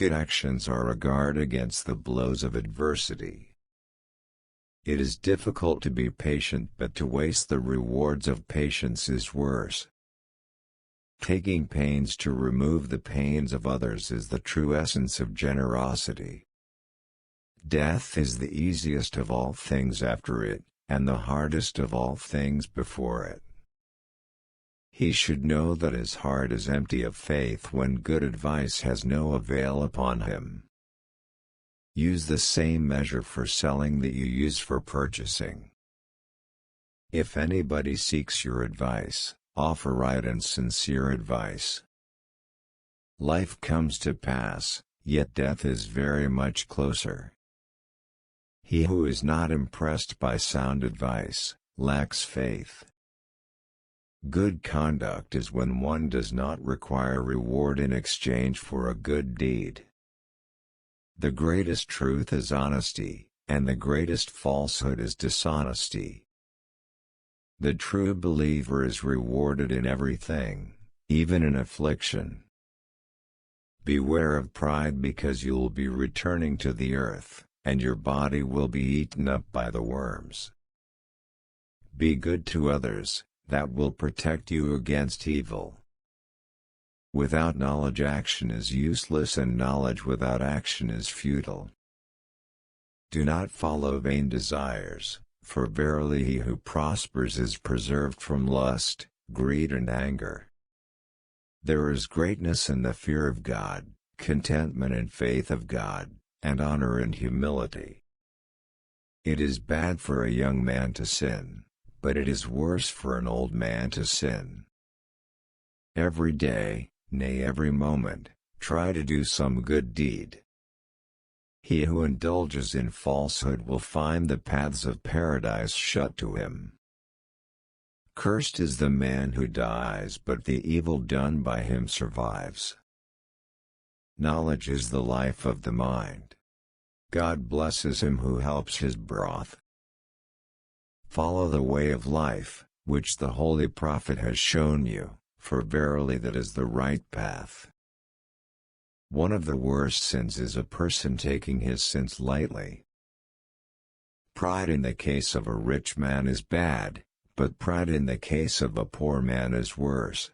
Good actions are a guard against the blows of adversity. It is difficult to be patient, but to waste the rewards of patience is worse. Taking pains to remove the pains of others is the true essence of generosity. Death is the easiest of all things after it, and the hardest of all things before it. He should know that his heart is empty of faith when good advice has no avail upon him. Use the same measure for selling that you use for purchasing. If anybody seeks your advice, offer right and sincere advice. Life comes to pass, yet death is very much closer. He who is not impressed by sound advice, lacks faith. Good conduct is when one does not require reward in exchange for a good deed. The greatest truth is honesty, and the greatest falsehood is dishonesty. The true believer is rewarded in everything, even in affliction. Beware of pride, because you will be returning to the earth, and your body will be eaten up by the worms. Be good to others, that will protect you against evil. Without knowledge action is useless, and knowledge without action is futile. Do not follow vain desires, for verily he who prospers is preserved from lust, greed and anger. There is greatness in the fear of God, contentment in faith of God, and honor in humility. It is bad for a young man to sin, but it is worse for an old man to sin. Every day, nay every moment, try to do some good deed. He who indulges in falsehood will find the paths of paradise shut to him. Cursed is the man who dies, but the evil done by him survives. Knowledge is the life of the mind. God blesses him who helps his broth. Follow the way of life, which the Holy Prophet has shown you, for verily that is the right path. One of the worst sins is a person taking his sins lightly. Pride in the case of a rich man is bad, but pride in the case of a poor man is worse.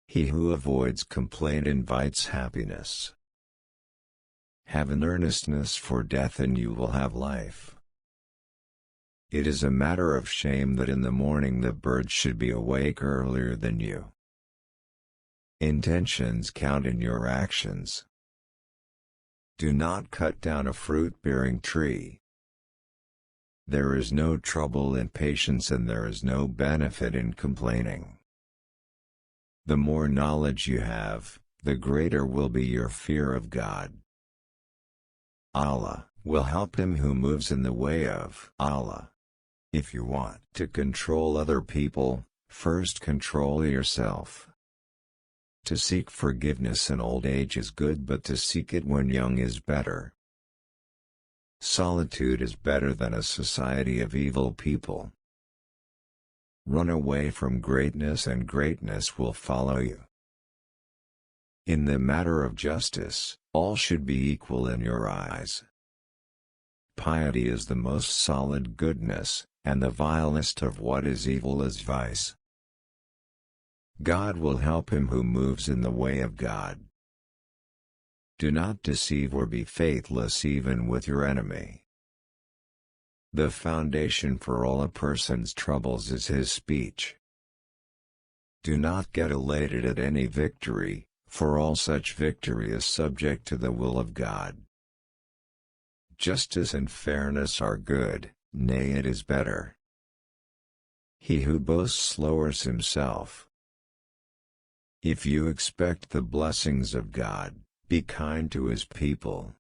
He who avoids complaint invites happiness. Have an earnestness for death, and you will have life. It is a matter of shame that in the morning the birds should be awake earlier than you. Intentions count in your actions. Do not cut down a fruit-bearing tree. There is no trouble in patience, and there is no benefit in complaining. The more knowledge you have, the greater will be your fear of God. Allah will help him who moves in the way of Allah. If you want to control other people, first control yourself. To seek forgiveness in old age is good, but to seek it when young is better. Solitude is better than a society of evil people. Run away from greatness, and greatness will follow you. In the matter of justice, all should be equal in your eyes. Piety is the most solid goodness, and the vilest of what is evil is vice. God will help him who moves in the way of God. Do not deceive or be faithless even with your enemy. The foundation for all a person's troubles is his speech. Do not get elated at any victory, for all such victory is subject to the will of God. Justice and fairness are good, nay, it is better. He who boasts lowers himself. If you expect the blessings of God, be kind to his people.